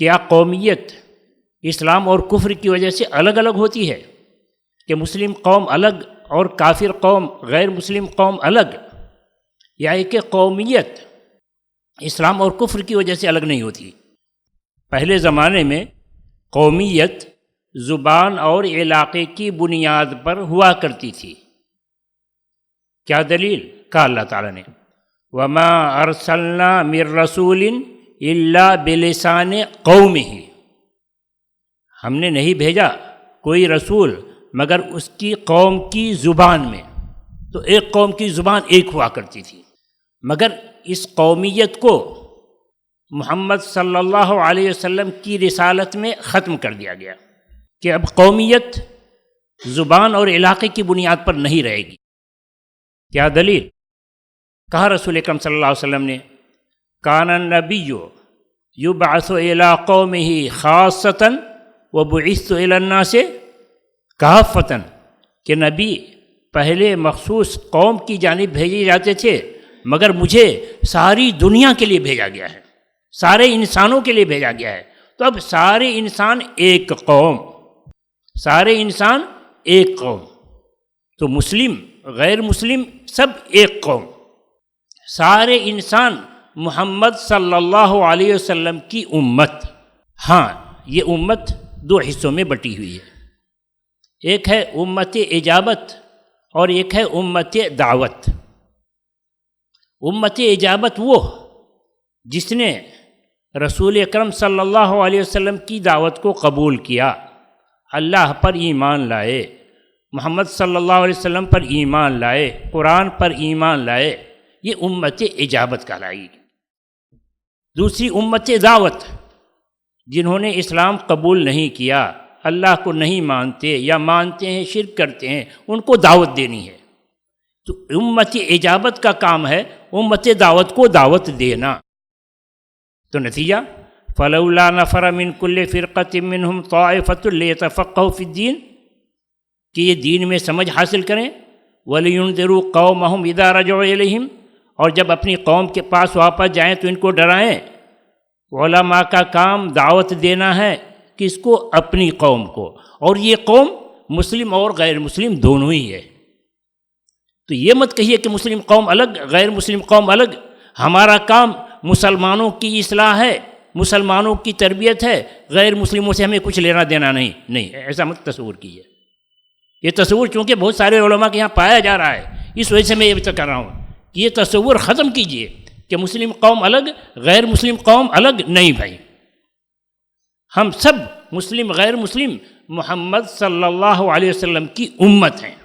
کیا قومیت اسلام اور کفر کی وجہ سے الگ الگ ہوتی ہے کہ مسلم قوم الگ اور کافر قوم غیر مسلم قوم الگ، یا کہ قومیت اسلام اور کفر کی وجہ سے الگ نہیں ہوتی؟ پہلے زمانے میں قومیت زبان اور علاقے کی بنیاد پر ہوا کرتی تھی۔ کیا دلیل؟ کہا اللہ تعالیٰ نے وَمَا أَرْسَلْنَا مِن رَّسُولٍ إِلَّا بِلِسَانِ قَوْمِهِ، ہم نے نہیں بھیجا کوئی رسول مگر اس کی قوم کی زبان میں۔ تو ایک قوم کی زبان ایک ہوا کرتی تھی، مگر اس قومیت کو محمد صلی اللہ علیہ وسلم کی رسالت میں ختم کر دیا گیا کہ اب قومیت زبان اور علاقے کی بنیاد پر نہیں رہے گی۔ کیا دلیل؟ کہا رسول اکرم صلی اللہ علیہ وسلم نے کان النبی یبعث الی قومہ خاصۃ وبعثت الی الناس کافۃ، کہ نبی پہلے مخصوص قوم کی جانب بھیجے جاتے تھے مگر مجھے ساری دنیا کے لیے بھیجا گیا ہے، سارے انسانوں کے لیے بھیجا گیا ہے۔ تو اب سارے انسان ایک قوم، سارے انسان ایک قوم، تو مسلم غیر مسلم سب ایک قوم، سارے انسان محمد صلی اللہ علیہ وسلم کی امت۔ ہاں، یہ امت دو حصوں میں بٹی ہوئی ہے، ایک ہے امت اجابت اور ایک ہے امت دعوت۔ امت اجابت وہ جس نے رسول اکرم صلی اللہ علیہ وسلم کی دعوت کو قبول کیا، اللہ پر ایمان لائے، محمد صلی اللہ علیہ وسلم پر ایمان لائے، قرآن پر ایمان لائے، یہ امت اجابت کہلائے گی۔ دوسری امت دعوت، جنہوں نے اسلام قبول نہیں کیا، اللہ کو نہیں مانتے یا مانتے ہیں شرک کرتے ہیں، ان کو دعوت دینی ہے۔ تو امت اجابت کا کام ہے امت دعوت کو دعوت دینا۔ تو نتیجہ فلولا نفر من کل فرقۃ منہم طائفۃ لیتفقہوا فی الدین، کہ یہ دین میں سمجھ حاصل کریں، وَلِيُنذِرُوا قَوْمَهُمْ إِذَا رَجَعُوا إِلَيْهِمْ، اور جب اپنی قوم کے پاس واپس جائیں تو ان کو ڈرائیں۔ علماء کا کام دعوت دینا ہے، کس کو؟ اپنی قوم کو، اور یہ قوم مسلم اور غیر مسلم دونوں ہی ہے۔ تو یہ مت کہیے کہ مسلم قوم الگ غیر مسلم قوم الگ، ہمارا کام مسلمانوں کی اصلاح ہے، مسلمانوں کی تربیت ہے، غیر مسلموں سے ہمیں کچھ لینا دینا نہیں، ایسا مت تصور کیجیے۔ یہ تصور چونکہ بہت سارے علماء کے یہاں پایا جا رہا ہے، اس وجہ سے میں یہ بھی کر رہا ہوں کہ یہ تصور ختم کیجیے کہ مسلم قوم الگ غیر مسلم قوم الگ، نہیں بھائی، ہم سب مسلم غیر مسلم محمد صلی اللہ علیہ وسلم کی امت ہیں۔